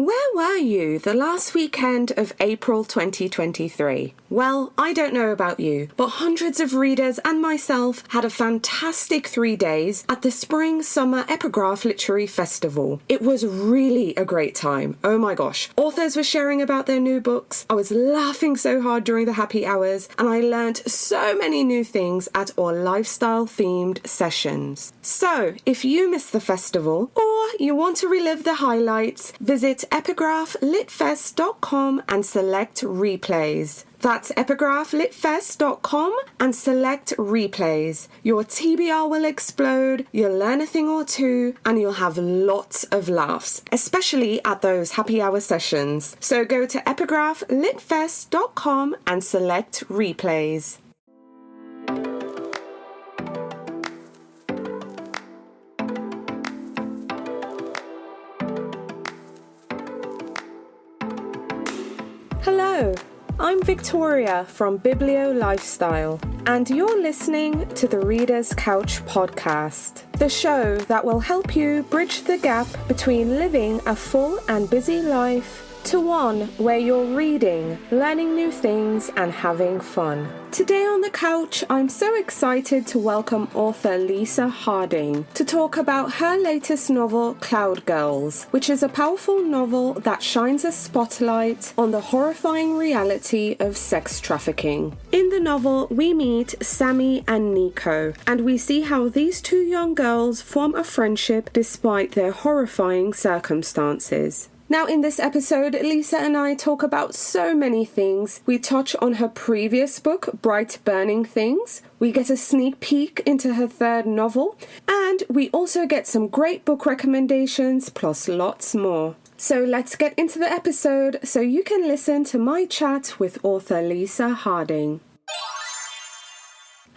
Where were you the last weekend of April 2023? Well, I don't know about you, but hundreds of readers and myself had a fantastic 3 days at the Spring Summer Epigraph Literary Festival. It was really a great time. Oh my gosh. Authors were sharing about their new books. I was laughing so hard during the happy hours, and I learned so many new things at our lifestyle-themed sessions. So, if you missed the festival, or you want to relive the highlights, visit epigraphLitFest.com and select replays. That's epigraphLitFest.com and select replays. Your TBR will explode, you'll learn a thing or two, and you'll have lots of laughs, especially at those happy hour sessions. So go to epigraphLitFest.com and select replays. Hello, I'm Victoria from Biblio Lifestyle, and you're listening to the Reader's Couch podcast, the show that will help you bridge the gap between living a full and busy life to one where you're reading, learning new things, and having fun. Today on the couch, I'm so excited to welcome author Lisa Harding to talk about her latest novel, Cloud Girls, which is a powerful novel that shines a spotlight on the horrifying reality of sex trafficking. In the novel, we meet Sammy and Nico, and we see how these two young girls form a friendship despite their horrifying circumstances. Now, in this episode, Lisa and I talk about so many things. We touch on her previous book, Bright Burning Things. We get a sneak peek into her third novel. And we also get some great book recommendations, plus lots more. So let's get into the episode so you can listen to my chat with author Lisa Harding.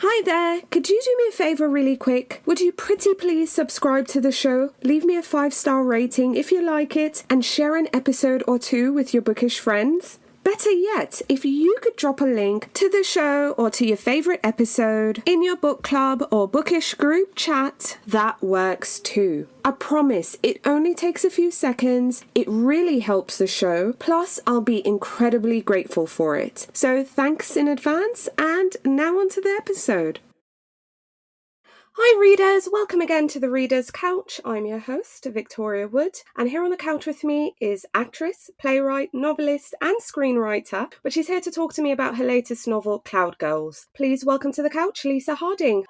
Hi there, could you do me a favour really quick? Would you pretty please subscribe to the show, leave me a 5-star rating if you like it, and share an episode or two with your bookish friends? Better yet, if you could drop a link to the show or to your favourite episode in your book club or bookish group chat, that works too. I promise, it only takes a few seconds, it really helps the show, plus I'll be incredibly grateful for it. So thanks in advance, and now on to the episode. Hi readers, welcome again to the Reader's Couch. I'm your host, Victoria Wood, and here on the couch with me is actress, playwright, novelist and screenwriter, but she's here to talk to me about her latest novel, Cloud Girls. Please welcome to the couch, Lisa Harding.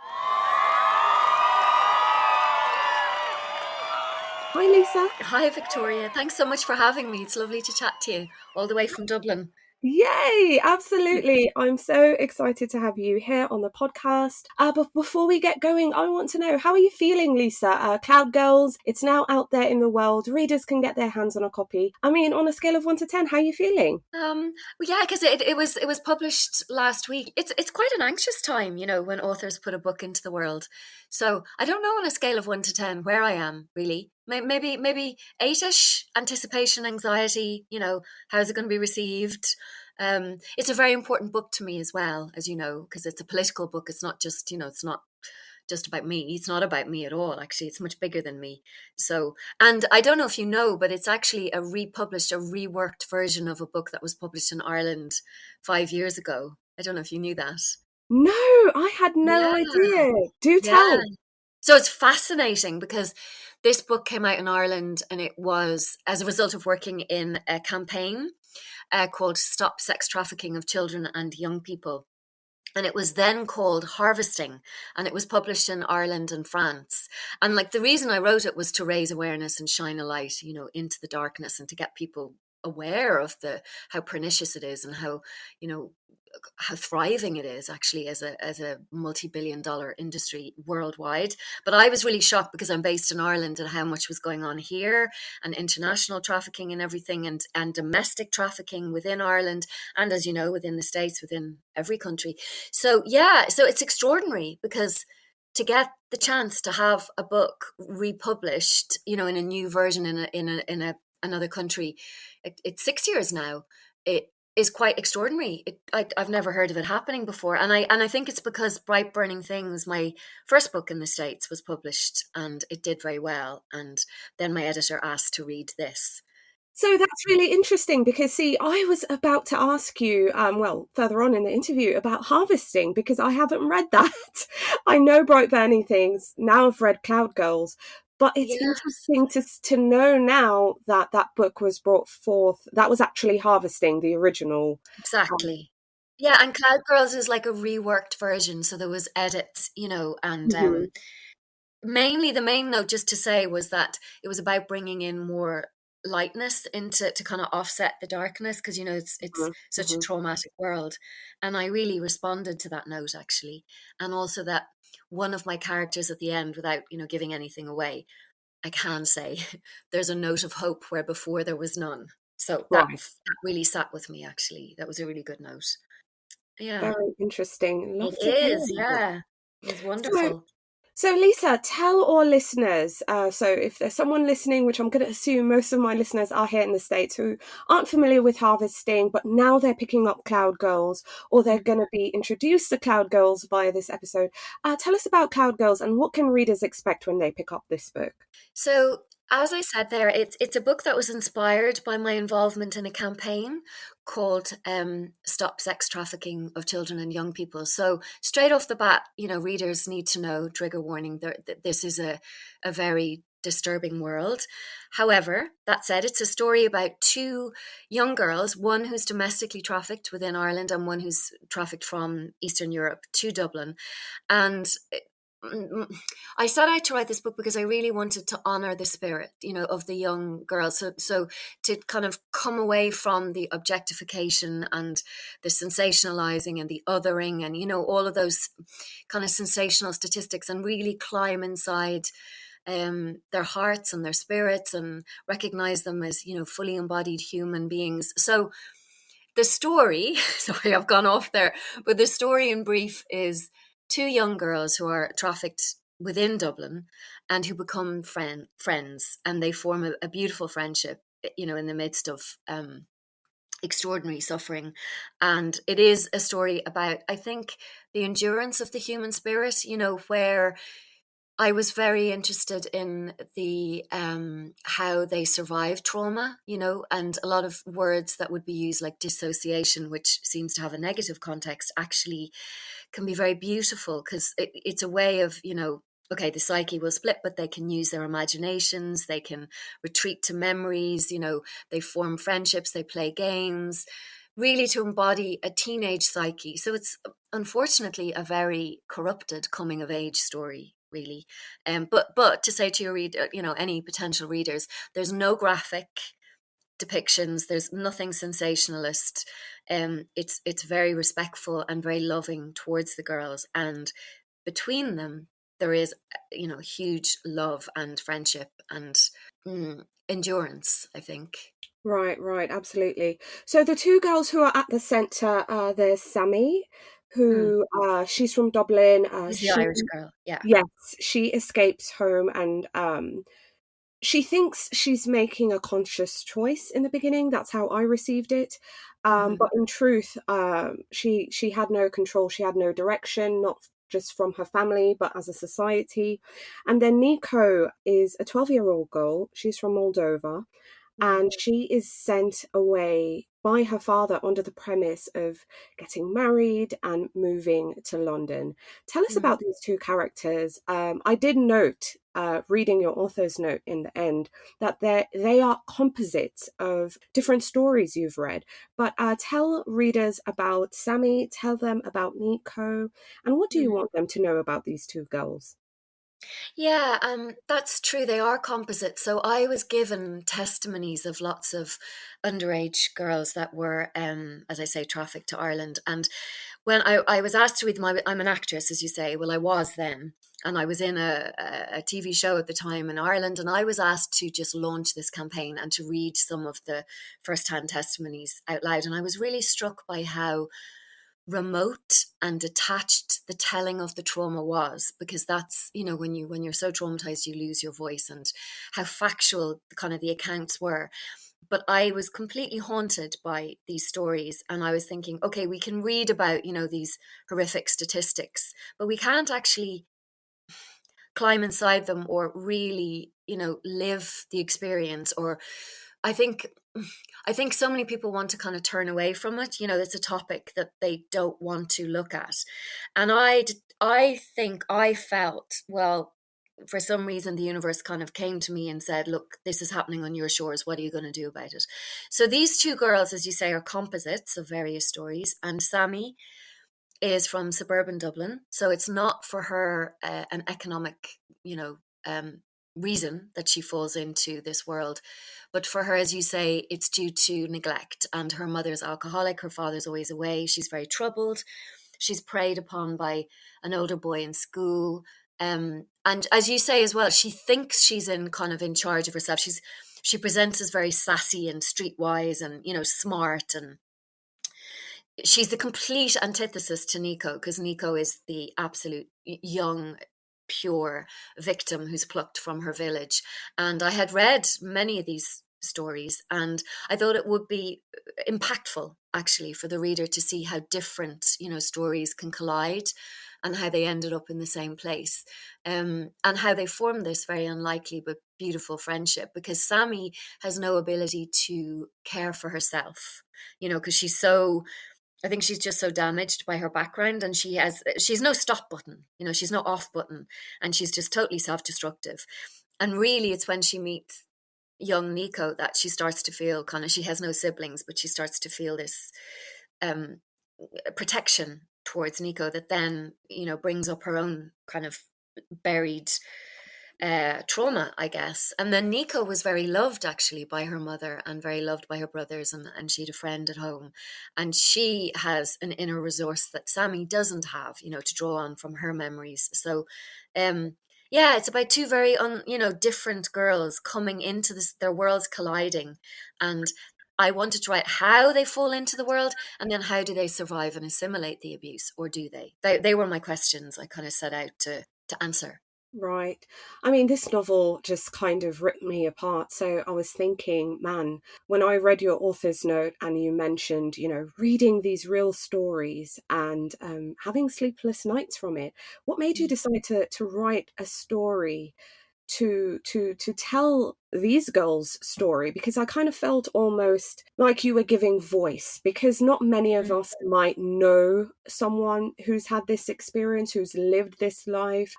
Hi Lisa. Hi Victoria, thanks so much for having me. It's lovely to chat to you all the way from Dublin. Yay, absolutely. I'm so excited to have you here on the podcast. But before we get going, I want to know, how are you feeling, Lisa? Cloud Girls, it's now out there in the world. Readers can get their hands on a copy. I mean, on a scale of 1 to 10, how are you feeling? Yeah, because it was published last week. It's quite an anxious time, you know, when authors put a book into the world. So I don't know on a scale of 1 to 10 where I am, really. Maybe 8-ish, anticipation, anxiety, you know, how's it going to be received? It's a very important book to me as well, as you know, because it's a political book. It's not just, you know, it's not just about me. It's not about me at all, actually. It's much bigger than me. So, and I don't know if you know, but it's actually a reworked version of a book that was published in Ireland 5 years ago. I don't know if you knew that. No, I had no idea. Do tell. So it's fascinating because this book came out in Ireland, and it was as a result of working in a campaign called Stop Sex Trafficking of Children and Young People. And it was then called Harvesting, and it was published in Ireland and France. And like the reason I wrote it was to raise awareness and shine a light, you know, into the darkness, and to get people aware of how pernicious it is, and how, you know, how thriving it is actually as a multi-billion-dollar industry worldwide. But I was really shocked because I'm based in Ireland, and how much was going on here, and international trafficking and everything, and domestic trafficking within Ireland, and as you know, within the States, within every country. So yeah, so it's extraordinary because to get the chance to have a book republished, you know, in a new version in another country, it's 6 years now. It is quite extraordinary. I've never heard of it happening before. And I think it's because Bright Burning Things, my first book in the States, was published and it did very well. And then my editor asked to read this. So that's really interesting because, see, I was about to ask you, well, further on in the interview about harvesting because I haven't read that. I know Bright Burning Things. Now I've read Cloud Girls, but it's Yes, interesting to know now that that book was brought forth. That was actually Harvesting, the original. Um, exactly. Yeah, and Cloud Girls is like a reworked version, so there was edits, and mhm, mainly the main note just to say was that it was about bringing in more lightness into to kind of offset the darkness because it's mhm, such a mhm. traumatic world, and I really responded to that note actually, and also that one of my characters at the end, without giving anything away, I can say there's a note of hope where before there was none. So Right. that really sat with me actually. That was a really good note. Yeah, Very interesting. it Love to hear is. about it. Yeah, it was So, wonderful. So, Lisa, tell our listeners. So, if there's someone listening, which I'm going to assume most of my listeners are here in the States who aren't familiar with harvesting, but now they're picking up Cloud Girls or they're going to be introduced to Cloud Girls via this episode, tell us about Cloud Girls and what can readers expect when they pick up this book? So, as I said there, it's a book that was inspired by my involvement in a campaign called "Stop Sex Trafficking of Children and Young People." So, straight off the bat, readers need to know, trigger warning, this is a very disturbing world. However, that said, it's a story about two young girls, one who's domestically trafficked within Ireland and one who's trafficked from Eastern Europe to Dublin. And I set out to write this book because I really wanted to honor the spirit, of the young girls. So to kind of come away from the objectification and the sensationalizing and the othering and, all of those kind of sensational statistics and really climb inside their hearts and their spirits and recognize them as, fully embodied human beings. So the story, sorry, I've gone off there, but the story in brief is two young girls who are trafficked within Dublin and who become friends, and they form a beautiful friendship, in the midst of extraordinary suffering. And it is a story about, I think, the endurance of the human spirit, where I was very interested in the how they survive trauma, and a lot of words that would be used like dissociation, which seems to have a negative context, actually can be very beautiful because it's a way of, okay, the psyche will split, but they can use their imaginations, they can retreat to memories, they form friendships, they play games, really to embody a teenage psyche. So it's unfortunately a very corrupted coming of age story, really. But to say to your reader, any potential readers, there's no graphic depictions. There's nothing sensationalist. It's very respectful and very loving towards the girls, and between them there is, huge love and friendship and endurance, I think. Right, right, absolutely. So the two girls who are at the centre, there's Sammy, Mm. who she's from Dublin. Is the Irish girl, yeah. Yes, she escapes home and she thinks she's making a conscious choice in the beginning. That's how I received it. Hmm. But in truth, she had no control. She had no direction, not just from her family, but as a society. And then Nico is a 12-year-old girl. She's from Moldova Mm. and she is sent away by her father under the premise of getting married and moving to London. Tell us Mm. about these two characters. I did note, reading your author's note in the end, that they are composites of different stories you've read. But tell readers about Sammy, tell them about Nico, and what do you Mm. want them to know about these two girls? Yeah, that's true. They are composites. So I was given testimonies of lots of underage girls that were, as I say, trafficked to Ireland. And when I was asked to read them, I'm an actress, as you say. Well, I was then. And I was in a TV show at the time in Ireland. And I was asked to just launch this campaign and to read some of the first-hand testimonies out loud. And I was really struck by how remote and detached the telling of the trauma was, because that's, when you're so traumatized you lose your voice, and how factual kind of the accounts were. But I was completely haunted by these stories, and I was thinking, okay, we can read about, these horrific statistics, but we can't actually climb inside them or really, live the experience. Or I think I think so many people want to kind of turn away from it. It's a topic that they don't want to look at. And I think I felt, well, for some reason, the universe kind of came to me and said, look, this is happening on your shores. What are you going to do about it? So these two girls, as you say, are composites of various stories. And Sammy is from suburban Dublin. So it's not for her an economic, reason that she falls into this world. But for her, as you say, it's due to neglect. And her mother's alcoholic, her father's always away. She's very troubled. She's preyed upon by an older boy in school. And as you say as well, she thinks she's in charge of herself. She presents as very sassy and streetwise and, smart, and she's the complete antithesis to Nico, because Nico is the absolute young, pure victim who's plucked from her village. And I had read many of these stories, and I thought it would be impactful actually for the reader to see how different, stories can collide, and how they ended up in the same place, and how they formed this very unlikely but beautiful friendship, because Sammy has no ability to care for herself, because I think she's just so damaged by her background, and she's no stop button, she's no off button, and she's just totally self-destructive. And really, it's when she meets young Nico that she starts to feel she has no siblings, but she starts to feel this protection towards Nico that then, brings up her own kind of buried trauma, I guess. And then Nico was very loved actually by her mother and very loved by her brothers, and she had a friend at home, and she has an inner resource that Sammy doesn't have, to draw on from her memories. So it's about two very different girls coming into their worlds colliding, and I wanted to write how they fall into the world, and then how do they survive and assimilate the abuse, or do they were my questions I kind of set out to answer. Right. I mean, this novel just kind of ripped me apart. So I was thinking, man, when I read your author's note and you mentioned, reading these real stories and having sleepless nights from it, what made you decide to write a story to tell these girls' story? Because I kind of felt almost like you were giving voice, because not many of us might know someone who's had this experience, who's lived this life.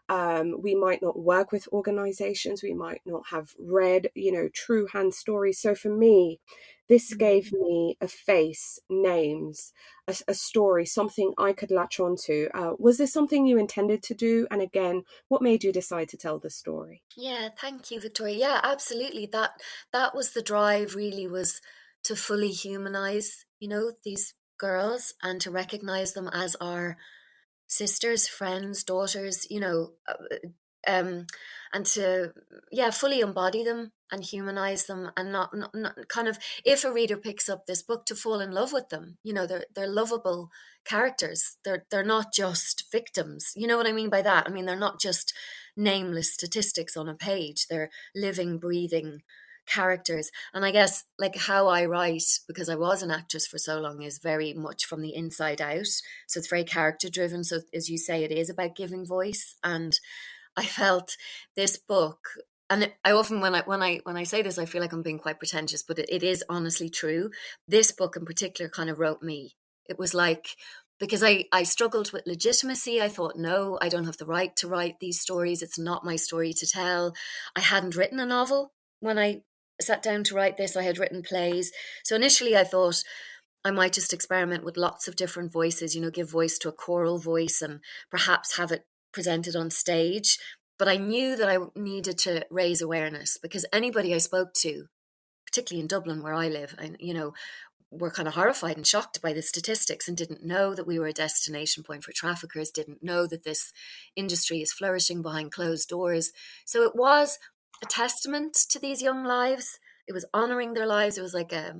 We might not work with organizations, we might not have read, true hand stories. So for me, this gave me a face, names, a story, something I could latch onto. Was this something you intended to do? And again, what made you decide to tell the story? Yeah, thank you, Victoria. Yeah, absolutely. That was the drive, really, was to fully humanize, these girls, and to recognize them as our sisters, friends, daughters, and to fully embody them and humanize them, and not kind of, if a reader picks up this book, to fall in love with them. They're lovable characters. They're not just victims. You know what I mean by that? I mean, they're not just nameless statistics on a page. They're living, breathing characters. And I guess like how I write, because I was an actress for so long, is very much from the inside out. So it's very character driven. So as you say, it is about giving voice. And I felt this book, and I often, when I say this, I feel like I'm being quite pretentious, but it is honestly true. This book in particular kind of wrote me. It was like, because I struggled with legitimacy. I thought, no, I don't have the right to write these stories. It's not my story to tell. I hadn't written a novel when I sat down to write this. I had written plays. So initially I thought I might just experiment with lots of different voices, give voice to a choral voice and perhaps have it presented on stage. But I knew that I needed to raise awareness, because anybody I spoke to, particularly in Dublin where I live, and were kind of horrified and shocked by the statistics, and didn't know that we were a destination point for traffickers, didn't know that this industry is flourishing behind closed doors. So it was a testament to these young lives. It was honoring their lives. It was like it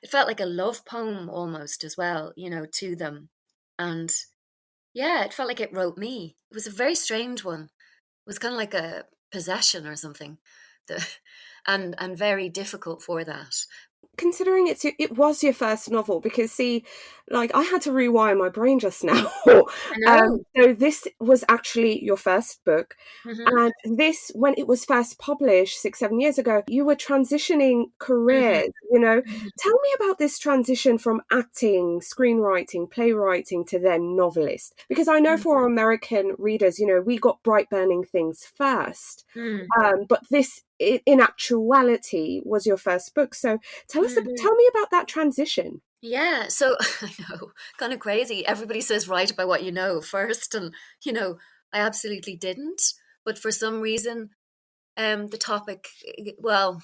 felt like a love poem almost as well, to them. And yeah, it felt like it wrote me. It was a very strange one. It was kind of like a possession or something, and very difficult for that. considering it was your first novel, because see, like I had to rewire my brain just now. I know. So this was actually your first book. Mm-hmm. And this, when it was first published 6, 7 years ago, you were transitioning Mm-hmm. careers, Tell me about this transition from acting, screenwriting, playwriting to then novelist. Because I know for our American readers, we got bright burning things first. Mm-hmm. But this, in actuality, was your first book. So Mm-hmm. tell me about that transition. Yeah, so I know, kind of crazy. Everybody says write about what you know first, and I absolutely didn't. But for some reason, the topic, well,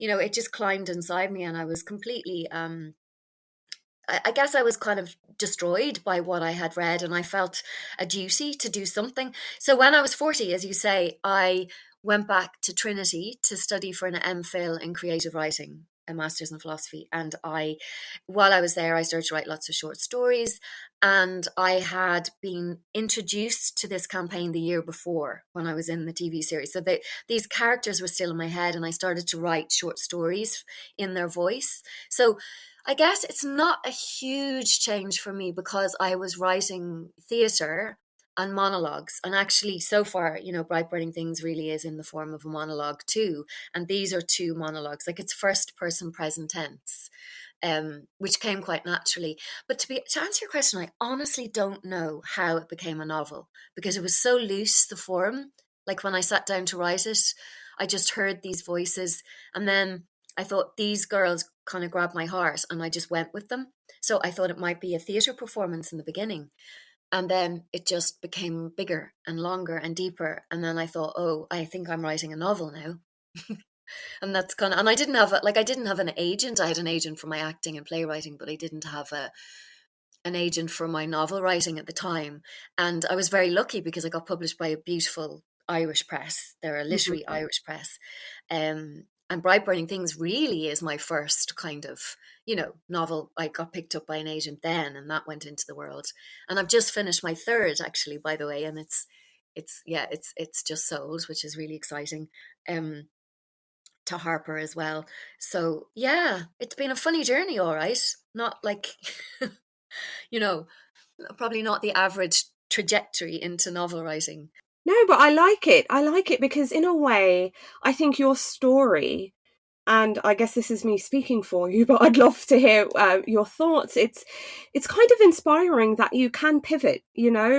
it just climbed inside me, and I was completely, I guess I was kind of destroyed by what I had read, and I felt a duty to do something. So when I was 40, as you say, I went back to Trinity to study for an MPhil in creative writing, a master's in philosophy. And while I was there, I started to write lots of short stories. And I had been introduced to this campaign the year before when I was in the TV series. So these characters were still in my head, and I started to write short stories in their voice. So I guess it's not a huge change for me because I was writing theatre and monologues. And actually, so far, Bright Burning Things really is in the form of a monologue too. And these are two monologues, like it's first person present tense, which came quite naturally. But to answer your question, I honestly don't know how it became a novel because it was so loose, the form. Like when I sat down to write it, I just heard these voices, and then I thought these girls kind of grabbed my heart, and I just went with them. So I thought it might be a theatre performance in the beginning. And then it just became bigger and longer and deeper. And then I thought, oh, I think I'm writing a novel now. And that's kind of, and I didn't have an agent. I had an agent for my acting and playwriting, but I didn't have an agent for my novel writing at the time. And I was very lucky because I got published by a beautiful Irish press. They're a literary Mhm. Irish press. And Bright Burning Things really is my first kind of, novel. I got picked up by an agent then, and that went into the world. And I've just finished my third, actually, by the way, and it's just sold, which is really exciting. To Harper as well. So yeah, it's been a funny journey, all right. Not like you know, probably not the average trajectory into novel writing. No, but I like it. I like it because, in a way, I think your story, and I guess this is me speaking for you, but I'd love to hear your thoughts. It's kind of inspiring that you can pivot,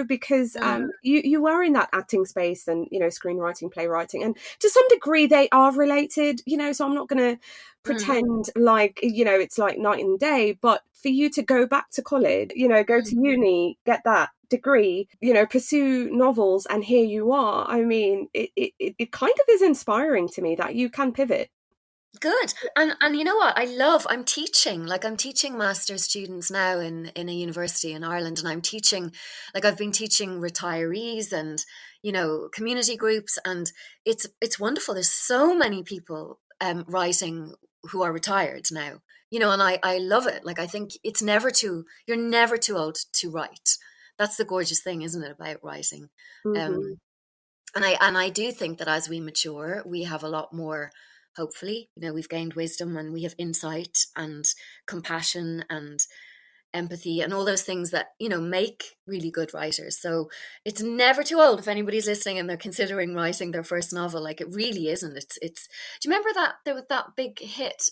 because Mm, you were in that acting space and screenwriting, playwriting, and to some degree they are related, So I'm not going to mm, pretend like it's like night and day. But for you to go back to college, go mm. to uni, get that degree, pursue novels, and here you are. I mean, it kind of is inspiring to me that you can pivot. Good. And you know what? I'm teaching master's students now in a university in Ireland, and I've been teaching retirees and community groups, and it's wonderful. There's so many people writing who are retired now. And I love it. Like I think you're never too old to write. That's the gorgeous thing, isn't it, about writing? Hmm. Um and I do think that as we mature, we have a lot more, hopefully, we've gained wisdom and we have insight and compassion and empathy and all those things that, make really good writers. So it's never too old if anybody's listening and they're considering writing their first novel. Like it really isn't. It's do you remember that there was that big hit,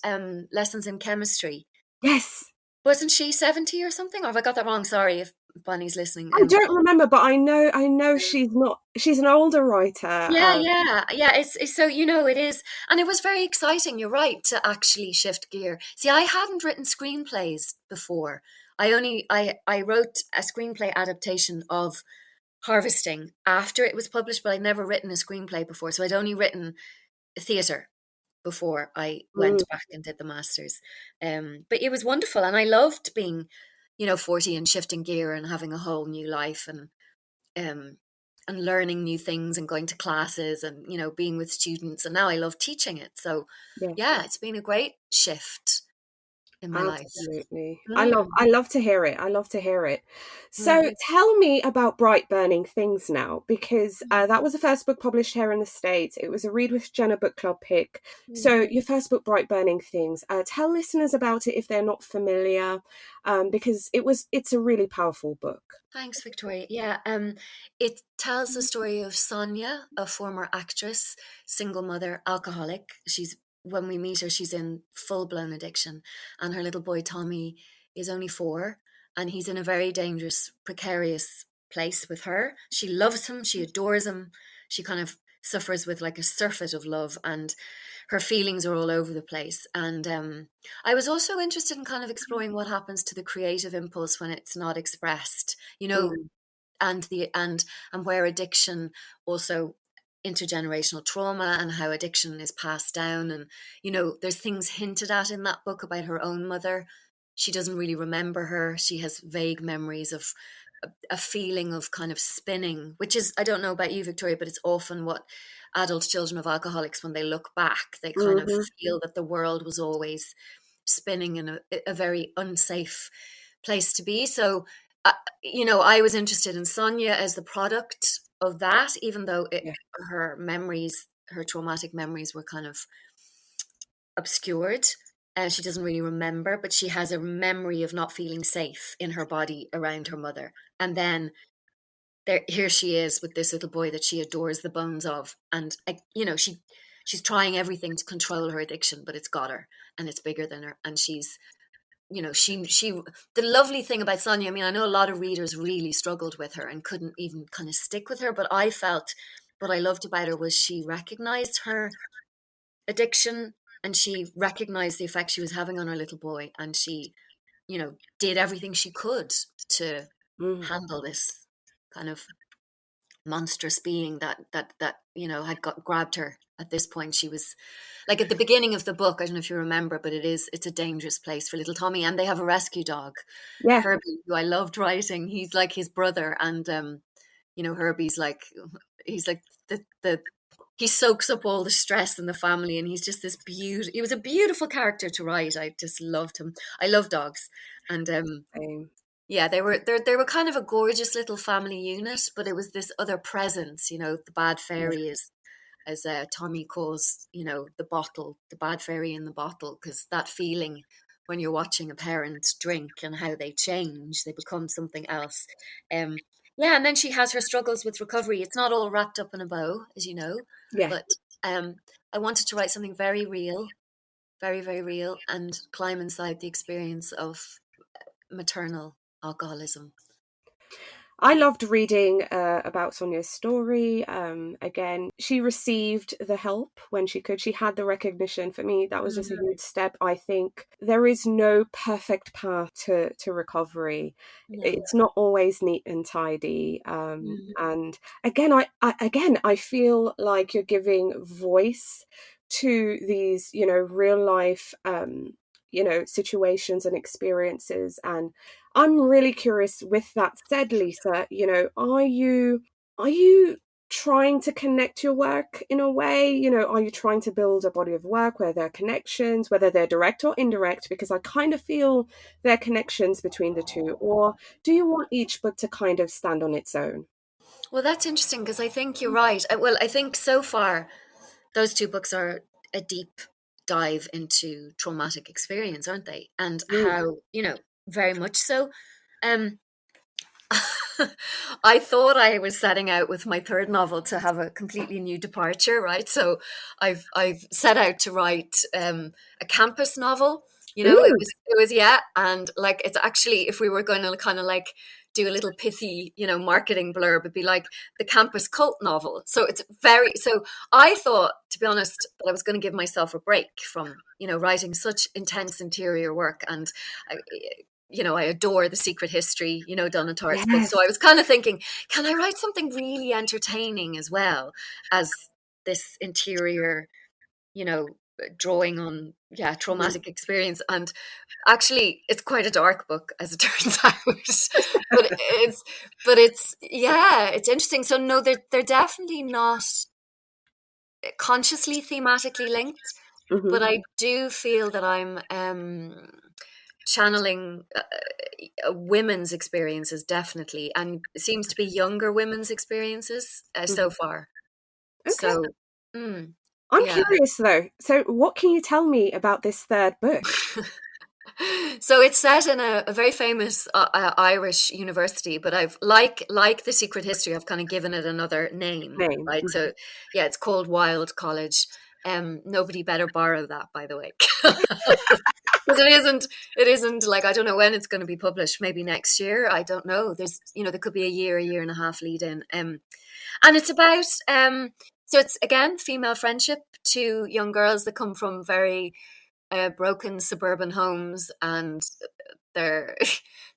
Lessons in Chemistry? Yes. Wasn't she 70 or something? Or have I got that wrong? Sorry if Bonnie's listening. I don't remember, but I know she's not. She's an older writer. Yeah, yeah, yeah. It's so it is, and it was very exciting. You're right to actually shift gear. See, I hadn't written screenplays before. I wrote a screenplay adaptation of Harvesting after it was published, but I'd never written a screenplay before. So I'd only written theatre before I Mm, went back and did the masters. But it was wonderful, and I loved being, 40 and shifting gear and having a whole new life um, and learning new things and going to classes and being with students, and now I love teaching it. So yeah. yeah, it's been a great shift. in my life. Absolutely. Mm. I love to hear it. I love to hear it. So Mhm. tell me about Bright Burning Things now, because that was the first book published here in the States. It was a Read with Jenna book club pick. So Mhm. your first book, Bright Burning Things, tell listeners about it if they're not familiar, because it's a really powerful book. Thanks, Victoria. Yeah, it tells the story of Sonia, a former actress, single mother, alcoholic. When we meet her, she's in full-blown addiction, and her little boy Tommy is only 4, and he's in a very dangerous, precarious place with her. She loves him, she adores him, she kind of suffers with like a surfeit of love, and her feelings are all over the place. And I was also interested in kind of exploring what happens to the creative impulse when it's not expressed, Mm. and where addiction also intergenerational trauma and how addiction is passed down. And there's things hinted at in that book about her own mother. She doesn't really remember her. She has vague memories of a feeling of kind of spinning, which is, I don't know about you, Victoria, but it's often what adult children of alcoholics, when they look back, they kind of Hmm. feel that the world was always spinning in a very unsafe place to be. So, I was interested in Sonia as the product of that, even though Yeah. her traumatic memories were kind of obscured. And she doesn't really remember, but she has a memory of not feeling safe in her body around her mother. And then here she is with this little boy that she adores the bones of. And, she's trying everything to control her addiction, but it's got her and it's bigger than her. And she's, she the lovely thing about Sonia, I mean, I know a lot of readers really struggled with her and couldn't even kind of stick with her, but I felt what I loved about her was she recognized her addiction, and she recognized the effect she was having on her little boy, and she did everything she could to Mm. handle this kind of monstrous being that had grabbed her. At this point, she was like, at the beginning of the book, I don't know if you remember, but it's a dangerous place for little Tommy, and they have a rescue dog, Yeah. Herbie, who I loved writing. He's like his brother, and Herbie's like, he's like the he soaks up all the stress in the family, and he's just this beauty. He was a beautiful character to write. I just loved him. I love dogs, and Same. yeah, they were kind of a gorgeous little family unit, but it was this other presence. The bad Yeah. fairy is, as Tommy calls, the bad fairy in the bottle, because that feeling when you're watching a parent drink and how they change, they become something else. Um, yeah, and then she has her struggles with recovery. It's not all wrapped up in a bow, as you know, Yeah. but I wanted to write something very real, very, very real, and climb inside the experience of maternal alcoholism. I loved reading about Sonia's story. Again, she received the help when she could. She had the recognition. For me, that was just a Mhm. huge step. I think there is no perfect path to recovery. No. It's not always neat and tidy. Mhm. And again, I feel like you're giving voice to these, real life, situations and experiences. And I'm really curious, with that said, Lisa, are you trying to connect your work in a way? Are you trying to build a body of work where there are connections, whether they're direct or indirect? Because I kind of feel there are connections between the two. Or do you want each book to kind of stand on its own? Well, that's interesting, because I think you're right. Well, I think so far those two books are a deep dive into traumatic experience, aren't they? And Mm. how, very much so. Um, I thought I was setting out with my third novel to have a completely new departure, right? So I've set out to write a campus novel. Mm. Yeah, and like, it's actually, if we were going to kind of like do a little pithy, marketing blurb, it'd be like the campus cult novel. So it's very, so I thought, to be honest, that I was going to give myself a break from, writing such intense interior work. And I, I adore The Secret History, Donna Tartt's book. Yes. So I was kind of thinking, can I write something really entertaining as well as this interior, you know, drawing on, yeah, Mm. traumatic experience? And actually, it's quite a dark book, as it turns out. Yeah, it's interesting. So no, they're definitely not consciously thematically linked, Hmm. but I do feel that I'm channeling women's experiences, definitely, and it seems to be younger women's experiences so far. Okay. So, I'm yeah. curious though. So, what can you tell me about this third book? So it's set in a very famous Irish university, but I've like The Secret History, I've kind of given it another name, Name. right? So yeah, it's called Wild College. Nobody better borrow that, by the way. Because it isn't like, I don't know when it's going to be published, maybe next year. I don't know. There could be a year and a half lead in. And it's about, so it's again, female friendship, two young girls that come from very broken suburban homes, and they're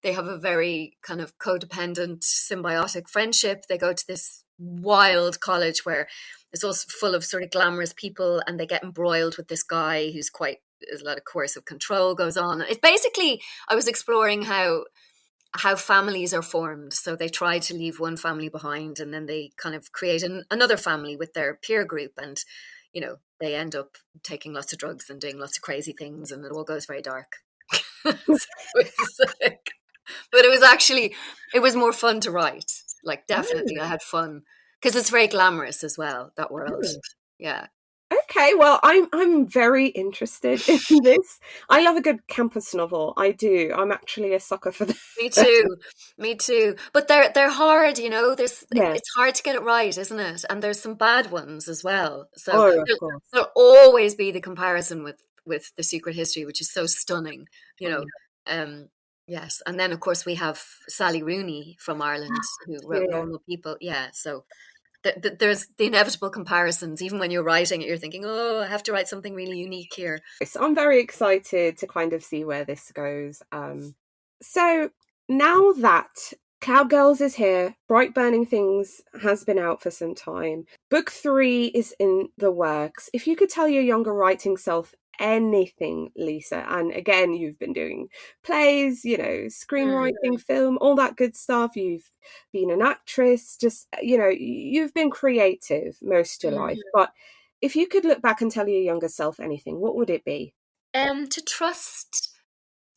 they have a very kind of codependent, symbiotic friendship. They go to this wild college where it's also full of sort of glamorous people, and they get embroiled with this guy who's quite, there's a lot of coercive control goes on. It's basically, I was exploring how families are formed. So they try to leave one family behind, and then they kind of create another family with their peer group, and they end up taking lots of drugs and doing lots of crazy things, and it all goes very dark. So but it was more fun to write. Like, definitely I had fun because it's very glamorous as well, that world. Yeah. Okay, well, I'm very interested in this. I love a good campus novel. I do. I'm actually a sucker for that. Me too. Me too. But they're hard, Yes. it's hard to get it right, isn't it? And there's some bad ones as well. So Oh, of course. there'll always be the comparison with The Secret History, which is so stunning, you know. Yes. And then of course we have Sally Rooney from Ireland, who wrote Yeah. Normal People. Yeah. So there's the inevitable comparisons. Even when you're writing it, you're thinking, oh, I have to write something really unique here. So I'm very excited to kind of see where this goes. So now that Cowgirls is here, Bright Burning Things has been out for some time. Book 3 is in the works. If you could tell your younger writing self anything, Lisa, and again, you've been doing plays, screenwriting, film, all that good stuff. You've been an actress, just, you've been creative most of your life. But if you could look back and tell your younger self anything, what would it be? To trust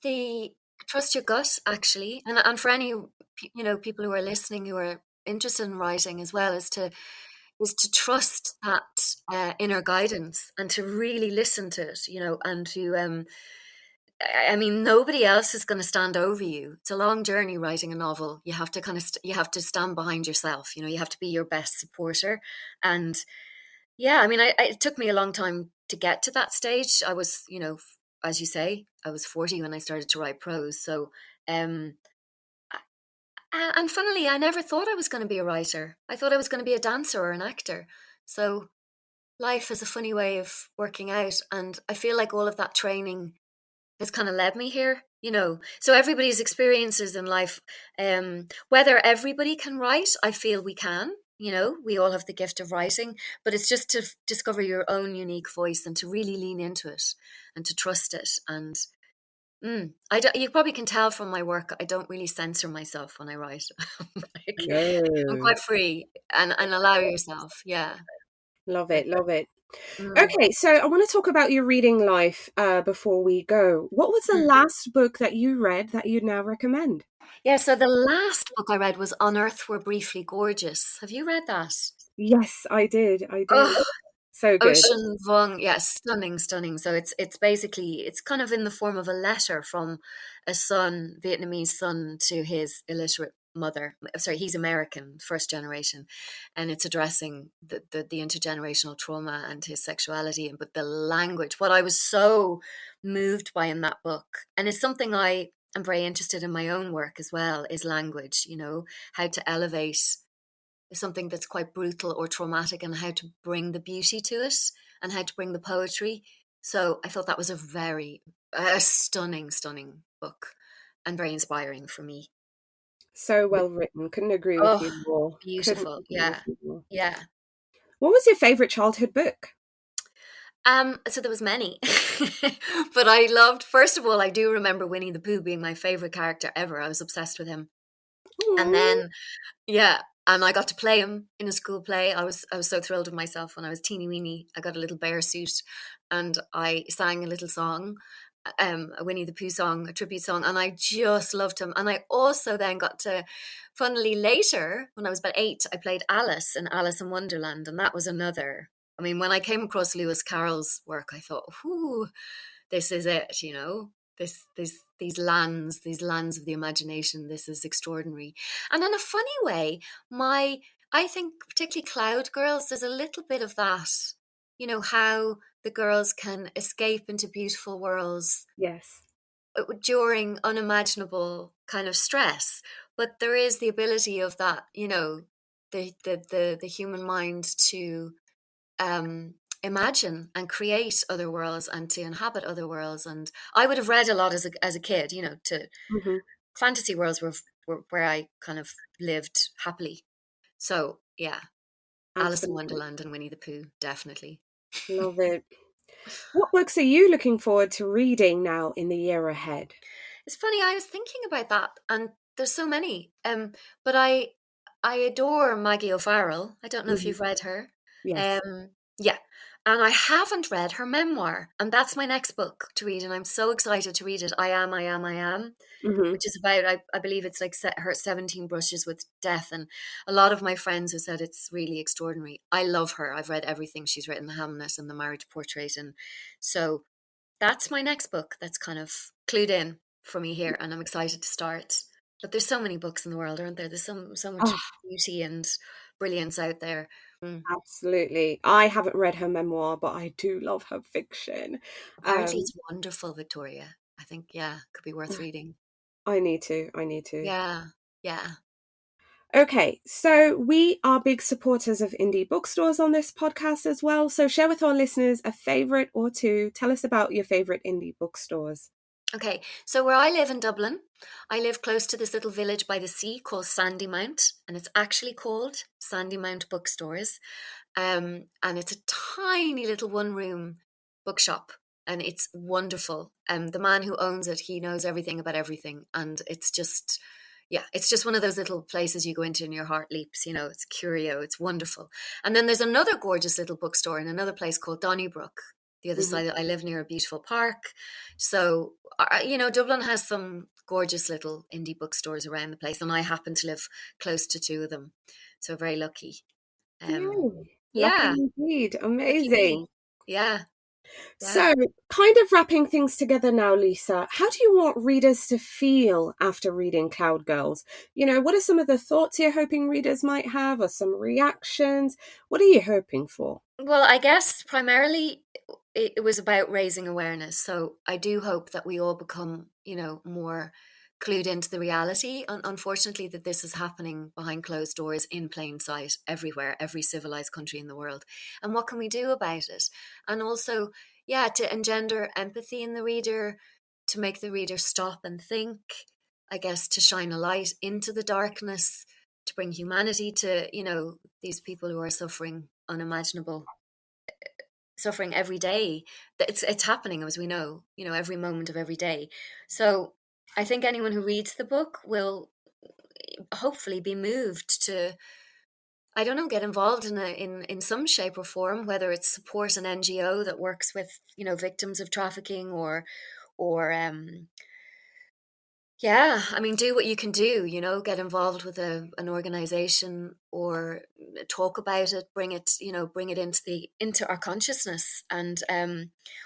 your gut, actually, and for any people who are listening who are interested in writing as well, is to trust that inner guidance, and to really listen to it, and to I mean, nobody else is going to stand over you. It's a long journey writing a novel. You have to kind of you have to stand behind yourself. You have to be your best supporter. And yeah, I mean, it took me a long time to get to that stage. I was, as you say, I was 40 when I started to write prose. So, and funnily, I never thought I was going to be a writer. I thought I was going to be a dancer or an actor. So life is a funny way of working out. And I feel like all of that training has kind of led me here. So everybody's experiences in life, whether everybody can write, I feel we can. We all have the gift of writing, but it's just to discover your own unique voice, and to really lean into it, and to trust it. And you probably can tell from my work, I don't really censor myself when I write. I'm No. quite free, and allow yourself. Yeah. Love it, love it. Mm. Okay, so I want to talk about your reading life before we go. What was the last book that you read that you'd now recommend? Yeah, so the last book I read was On Earth We're Briefly Gorgeous. Have you read that? Yes, I did. I did. Oh, So good. Ocean Vuong, yeah, stunning, stunning. So it's basically, it's kind of in the form of a letter from a son, Vietnamese son, to his illiterate mother. Sorry, he's American, first generation, and it's addressing the intergenerational trauma and his sexuality. But the language, what I was so moved by in that book, and it's something I am very interested in my own work as well, is language. How to elevate something that's quite brutal or traumatic, and how to bring the beauty to it, and how to bring the poetry. So I thought that was a stunning, stunning book, and very inspiring for me. So well written. Couldn't agree with Oh, you more. Couldn't beautiful. agree with Yeah. you more. Yeah. What was your favorite childhood book? So there was many, but I loved, first of all, I do remember Winnie the Pooh being my favorite character ever. I was obsessed with him. And Aww. then, yeah, and I got to play him in a school play. I was so thrilled with myself when I was teeny weeny. I got a little bear suit, and I sang a little song. a Winnie the Pooh song, a tribute song, and I just loved him. And I also then got to, funnily later, when I was about 8, I played Alice in Alice in Wonderland, and that was another. I mean, when I came across Lewis Carroll's work, I thought, "Whoo, this is it!" You know, these lands of the imagination. This is extraordinary. And in a funny way, I think particularly Cloud Girls, there's a little bit of that. You know, how the girls can escape into beautiful worlds Yes. during unimaginable kind of stress, but there is the ability of that, you know, the human mind to imagine and create other worlds and to inhabit other worlds. And I would have read a lot as a kid, you know, to Hmm. fantasy worlds were where I kind of lived happily. So yeah, Alice in Absolutely. Wonderland and Winnie the Pooh, definitely. Love it. What books are you looking forward to reading now in the year ahead? It's funny, I was thinking about that, and there's so many. But I adore Maggie O'Farrell. I don't know if Hmm. you've read her. Yes. Um, yeah, and I haven't read her memoir, and that's my next book to read, and I'm so excited to read it. I am, Hmm. which is about I believe it's like her 17 brushes with death, and a lot of my friends have said it's really extraordinary. I love her. I've read everything she's written, Hamnet and The Marriage Portrait, and so that's my next book that's kind of clued in for me here, and I'm excited to start. But there's so many books in the world, aren't there? There's so much Oh, beauty and brilliance out there. Mm. absolutely. I haven't read her memoir, but I do love her fiction. Apparently, Um, it's wonderful, Victoria. I think, yeah, could be worth reading. I need to. I need to. Yeah, yeah. Okay, so we are big supporters of indie bookstores on this podcast as well. So share with our listeners a favorite or two. Tell us about your favorite indie bookstores. Okay, so where I live in Dublin, I live close to this little village by the sea called Sandymount, and it's actually called Sandymount Bookstores. And it's a tiny little one-room bookshop, and it's wonderful. The man who owns it, he knows everything about everything, and it's just, yeah, it's just one of those little places you go into and your heart leaps. You know, it's curio, it's wonderful. And then there's another gorgeous little bookstore in another place called Donnybrook. The other Hmm. side, I live near a beautiful park, so you know, Dublin has some gorgeous little indie bookstores around the place, and I happen to live close to two of them, so very lucky. Um, Yay. Lucky yeah, indeed. lucky me. Amazing. Yeah, yeah. So, kind of wrapping things together now, Lisa, how do you want readers to feel after reading Cloud Girls? You know, what are some of the thoughts you're hoping readers might have, or some reactions? What are you hoping for? Well, I guess primarily it was about raising awareness. So I do hope that we all become, you know, more clued into the reality. Unfortunately, that this is happening behind closed doors in plain sight everywhere, every civilized country in the world. And what can we do about it? And also, yeah, to engender empathy in the reader, to make the reader stop and think, I guess, to shine a light into the darkness, to bring humanity to, you know, these people who are suffering unimaginable suffering every day. It's happening, as we know, you know, every moment of every day. So I think anyone who reads the book will hopefully be moved to, I don't know, get involved in some shape or form, whether it's support an NGO that works with, you know, victims of trafficking, or yeah, I mean, do what you can do, you know, get involved with an organization, or talk about it, bring it, you know, bring it into our consciousness. And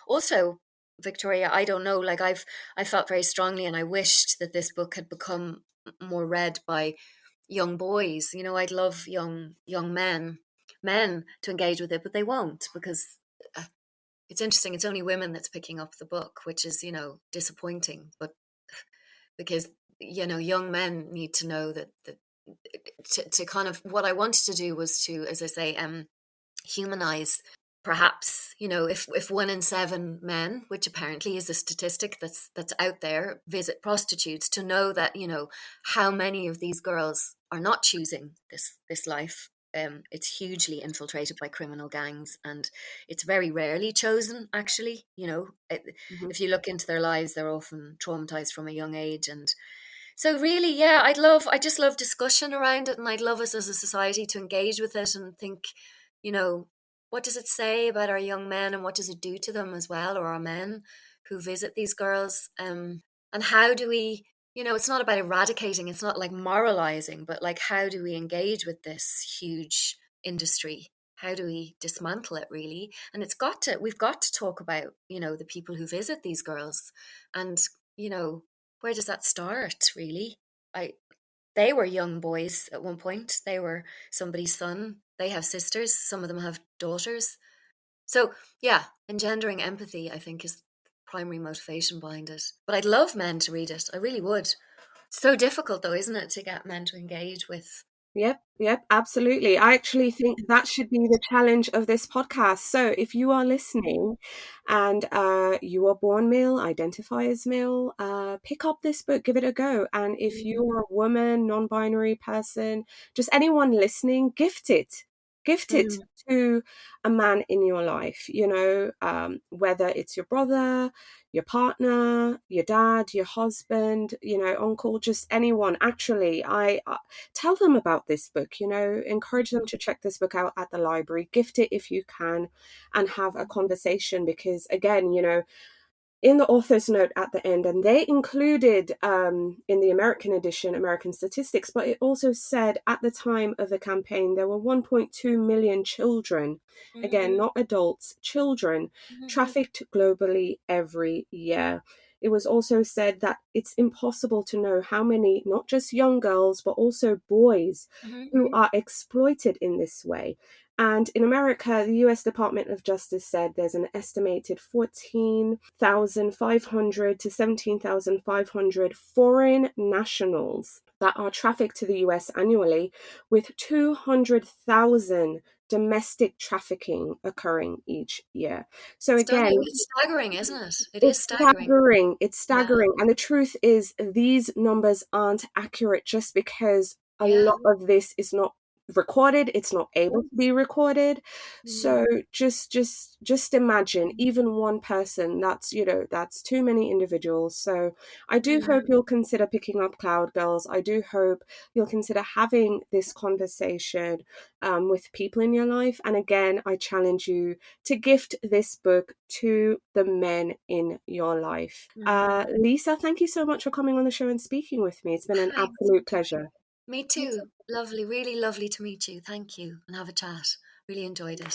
also, Victoria, I don't know, like I felt very strongly, and I wished that this book had become more read by young boys. You know, I'd love young men to engage with it, but they won't, because uh, it's interesting. It's only women that's picking up the book, which is, you know, disappointing. But because, you know, young men need to know that to kind of, what I wanted to do was to, as I say, humanize, perhaps, you know, if 1 in 7 men, which apparently is a statistic that's out there, visit prostitutes, to know that, you know, how many of these girls are not choosing this life. It's hugely infiltrated by criminal gangs, and it's very rarely chosen, actually. You know, Mhm. if you look into their lives, they're often traumatized from a young age. And so really, yeah, I just love discussion around it, and I'd love us as a society to engage with it and think, you know, what does it say about our young men, and what does it do to them as well, or our men who visit these girls, and how do we, it's not about eradicating, it's not like moralizing, but like, how do we engage with this huge industry? How do we dismantle it, really? And we've got to talk about, the people who visit these girls, and, where does that start, really? They were young boys at one point. They were somebody's son. They have sisters. Some of them have daughters. So, yeah, engendering empathy, I think, is the primary motivation behind it. But I'd love men to read it. I really would. It's so difficult, though, isn't it, to get men to engage with. Yep, absolutely. I actually think that should be the challenge of this podcast. So if you are listening and you are born male, identify as male, pick up this book, give it a go. And if you are a woman, non-binary person, just anyone listening, gift it. Gift it to a man in your life, whether it's your brother, your partner, your dad, your husband, uncle, just anyone. Actually, I tell them about this book, encourage them to check this book out at the library, gift it if you can, and have a conversation, because again, in the author's note at the end, and they included in the American edition, American statistics, but it also said at the time of the campaign, there were 1.2 million children, again, not adults, children, trafficked globally every year. It was also said that it's impossible to know how many, not just young girls, but also boys who are exploited in this way. And in America, the US Department of Justice said there's an estimated 14,500 to 17,500 foreign nationals that are trafficked to the US annually, with 200,000 domestic trafficking occurring each year. So again, it's staggering, isn't it? It's staggering. It's staggering. Yeah. And the truth is, these numbers aren't accurate just because a lot of this is not recorded, it's not able to be recorded. So just imagine, even one person, that's too many individuals. So I do hope you'll consider picking up Cloud Girls. I do hope you'll consider having this conversation with people in your life. And again, I challenge you to gift this book to the men in your life. Lisa, thank you so much for coming on the show and speaking with me. It's been an absolute pleasure. Me too. Lovely, really lovely to meet you. Thank you, and have a chat. Really enjoyed it.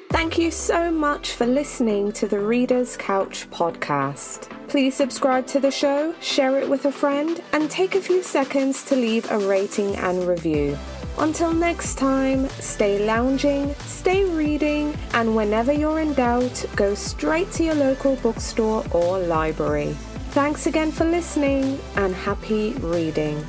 Thank you so much for listening to the Reader's Couch podcast. Please subscribe to the show, share it with a friend, and take a few seconds to leave a rating and review. Until next time, stay lounging, stay reading, and whenever you're in doubt, go straight to your local bookstore or library. Thanks again for listening, and happy reading.